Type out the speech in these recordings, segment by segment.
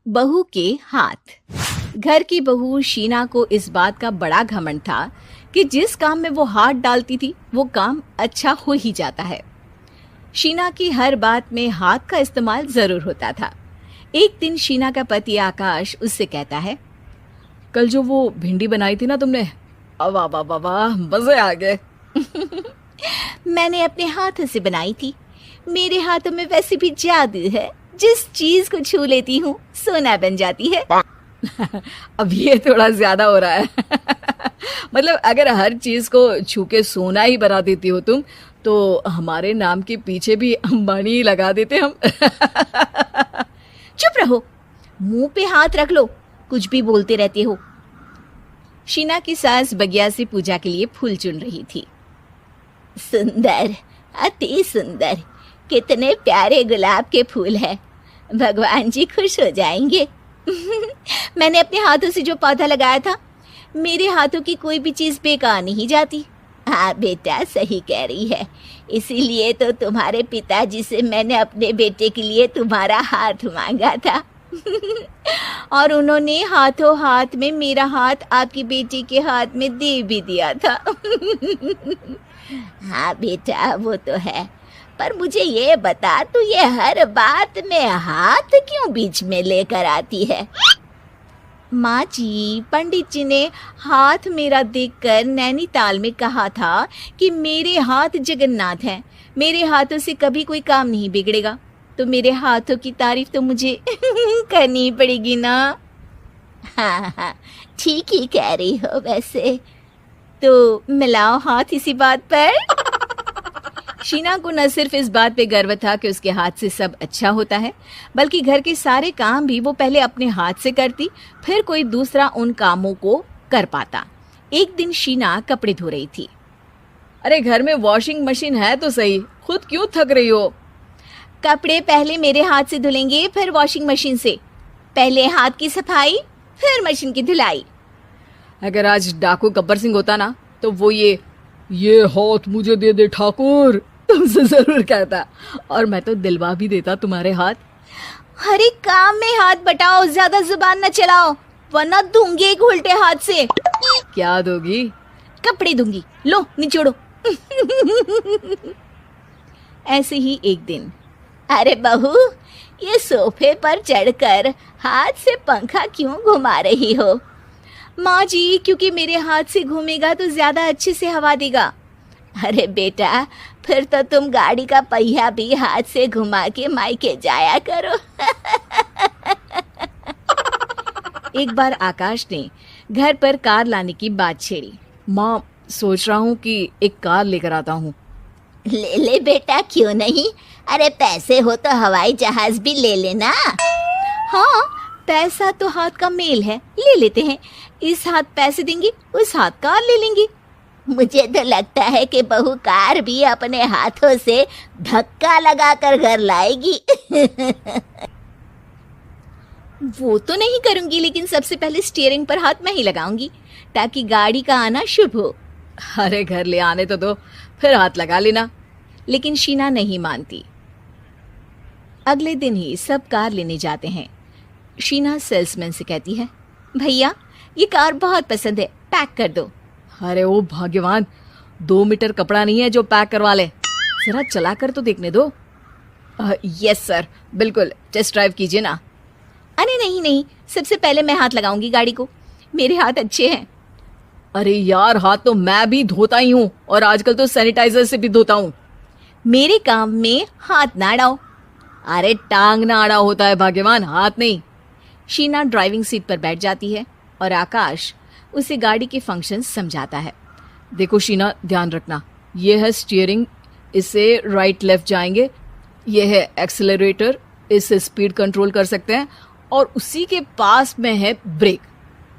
बहू के हाथ। घर की बहू शीना को इस बात का बड़ा घमंड था कि जिस काम में वो हाथ डालती थी वो काम अच्छा हो ही जाता है। शीना की हर बात में हाथ का इस्तेमाल जरूर होता था। एक दिन शीना का पति आकाश उससे कहता है, कल जो वो भिंडी बनाई थी ना तुमने, वाह वाह वाह वाह, मजे आ गए। मैंने अपने हाथों से बनाई थी। मेरे हाथों में वैसे भी जादू है, जिस चीज को छू लेती हूँ सोना बन जाती है। अब ये थोड़ा ज्यादा हो रहा है। मतलब अगर हर चीज को छू के सोना ही बना देती हो तुम, तो हमारे नाम के पीछे भी अंबानी लगा देते हम। चुप रहो, मुंह पे हाथ रख लो, कुछ भी बोलते रहते हो। शीना की सास बगिया से पूजा के लिए फूल चुन रही थी। सुंदर, अति सुंदर, कितने प्यारे गुलाब के फूल हैं। भगवान जी खुश हो जाएंगे। मैंने अपने हाथों से जो पौधा लगाया था, मेरे हाथों की कोई भी चीज बेकार नहीं जाती। हाँ बेटा, सही कह रही है। इसीलिए तो तुम्हारे पिताजी से मैंने अपने बेटे के लिए तुम्हारा हाथ मांगा था। और उन्होंने हाथों हाथ में मेरा हाथ आपकी बेटी के हाथ में दे भी दिया था। हाँ बेटा, वो तो है, पर मुझे ये बता, तू ये हर बात में हाथ क्यों बीच में लेकर आती है? माँ जी, पंडित जी ने हाथ मेरा देखकर नैनीताल में कहा था कि मेरे हाथ जगन्नाथ हैं, मेरे हाथों से कभी कोई काम नहीं बिगड़ेगा। तो मेरे हाथों की तारीफ तो मुझे करनी पड़ेगी ना। हाँ हाँ, ठीक ही कह रही हो। वैसे तो मिलाओ हाथ इसी बात पर। शीना को न सिर्फ इस बात पे गर्व था कि उसके हाथ से सब अच्छा होता है, बल्कि घर के सारे काम भी वो पहले अपने हाथ से करती, फिर कोई दूसरा उन कामों को कर पाता। एक दिन शीना कपड़े धो रही थी। अरे घर में वॉशिंग मशीन है तो सही, खुद क्यों थक रही हो? कपड़े पहले मेरे हाथ से धुलेंगे, फिर वॉशिंग मशीन से। पहले हाथ की सफाई, फिर मशीन की धुलाई। अगर आज डाकू गब्बर सिंह होता ना, तो वो ये हाथ मुझे दे दे ठाकुर तुमसे जरूर कहता, और मैं तो दिलवा भी देता तुम्हारे हाथ। हर एक काम में हाथ बटाओ, ज्यादा जुबान न चलाओ, वरना दूंगी एक उल्टे हाथ से। क्या दोगी? कपड़े दूंगी, लो निचोड़ो। ऐसे ही एक दिन, अरे बहू, ये सोफे पर चढ़कर हाथ से पंखा क्यों घुमा रही हो? माँ जी, क्योंकि मेरे हाथ से घूमेगा तो ज्यादा अच्छे से हवा देगा। अरे बेटा, फिर तो तुम गाड़ी का पहिया भी हाथ से घुमा के मायके जाया करो। एक बार आकाश ने घर पर कार लाने की बात छेड़ी। माँ, सोच रहा हूँ कि एक कार लेकर आता हूँ। ले ले बेटा, क्यों नहीं? अरे पैसे हो तो हवाई जहाज भी ले लेना। हाँ, पैसा तो हाथ का मेल है, ले लेते हैं। इस हाथ पैसे देंगी, उस हाथ कार ले लेंगी। मुझे तो लगता है कि बहू कार भी अपने हाथों से धक्का लगाकर घर लाएगी। वो तो नहीं करूंगी, लेकिन सबसे पहले स्टीयरिंग पर हाथ मैं ही लगाऊंगी, ताकि गाड़ी का आना शुभ हो। अरे घर ले आने तो दो, फिर हाथ लगा लेना। लेकिन शीना नहीं मानती। अगले दिन ही सब कार लेने जाते हैं। शीना सेल्समैन से कहती है, भैया ये कार बहुत पसंद है, पैक कर दो। अरे ओ भाग्यवान, 2 मीटर कपड़ा नहीं है जो पैक करवा ले, जरा चला कर तो देखने दो। यस सर, बिल्कुल, टेस्ट ड्राइव कीजिए ना। अरे नहीं नहीं, सबसे पहले मैं हाथ लगाऊंगी गाड़ी को, मेरे हाथ अच्छे हैं। अरे यार, हाथ तो मैं भी धोता ही हूँ, और आजकल तो सैनिटाइजर से भी धोता हूँ। मेरे काम में हाथ ना अड़ाओ। अरे टांग ना अड़ा होता है भाग्यवान, हाथ नहीं। शीना ड्राइविंग सीट पर बैठ जाती है और आकाश उसे गाड़ी के फंक्शंस समझाता है। देखो शीना, ध्यान रखना, ये है स्टीयरिंग, इससे राइट लेफ्ट जाएंगे। ये है एक्सेलरेटर, इससे स्पीड कंट्रोल कर सकते हैं। और उसी के पास में है ब्रेक,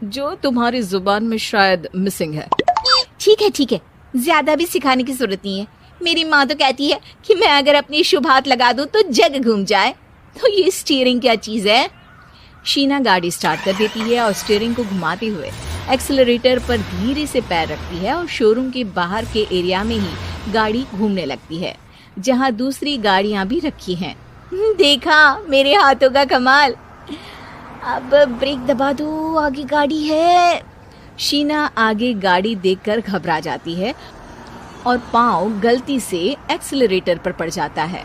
जो तुम्हारी जुबान में शायद मिसिंग है। ठीक है, ज्यादा भी सिखाने की जरूरत नहीं है। मेरी माँ तो कहती है कि मैं अगर अपनी शुभ हाथ लगा दूं तो जग घूम जाए, तो ये स्टीयरिंग क्या चीज है? शीना गाड़ी स्टार्ट कर देती है और स्टीयरिंग को घुमाते हुए एक्सेलरेटर पर धीरे से पैर रखती है और शोरूम के बाहर के एरिया में ही गाड़ी घूमने लगती है, जहाँ दूसरी गाड़ियाँ भी रखी हैं। देखा मेरे हाथों का कमाल। अब ब्रेक दबा दो, आगे गाड़ी है। शीना आगे गाड़ी देखकर घबरा जाती है और पाँव गलती से एक्सीलरेटर पर पड़ जाता है।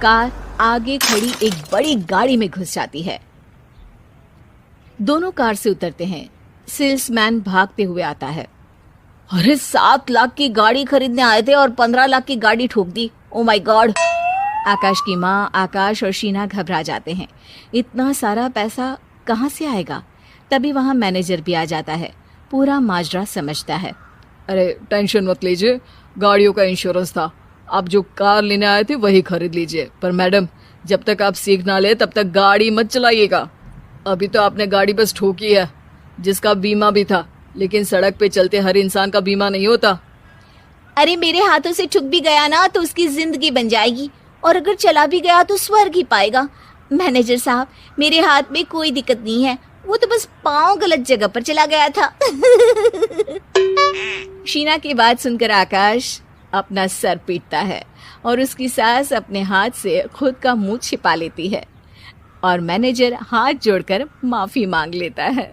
कार आगे खड़ी एक बड़ी गाड़ी में घुस जाती है। दोनों कार से उतरते हैं। सेल्समैन भागते हुए आता है। अरे 7 लाख की गाड़ी खरीदने आए थे और 15 लाख की गाड़ी ठोक दी। Oh my God. आकाश की माँ, आकाश और शीना घबरा जाते हैं। इतना सारा पैसा कहाँ से आएगा? तभी वहाँ मैनेजर भी आ जाता है। पूरा माजरा समझता है। अरे टेंशन मत लीजिए, गाड़ियों का इंश्योरेंस था। आप जो कार लेने आए थे वही खरीद लीजिए। पर मैडम, जब तक आप सीख ना ले तब तक गाड़ी मत चलाइएगा। अभी तो आपने गाड़ी बस ठोकी है, जिसका बीमा भी था, लेकिन सड़क पे चलते हर इंसान का बीमा नहीं होता। अरे मेरे हाथों से ठुक भी गया ना तो उसकी जिंदगी बन जाएगी, और अगर चला भी गया तो स्वर्ग ही पाएगा। मैनेजर साहब, मेरे हाथ में कोई दिक्कत नहीं है, वो तो बस पाँव गलत जगह पर चला गया था। शीना की बात सुनकर आकाश अपना सर पीटता है और उसकी सास अपने हाथ से खुद का मुंह छिपा लेती है और मैनेजर हाथ जोड़कर माफी मांग लेता है।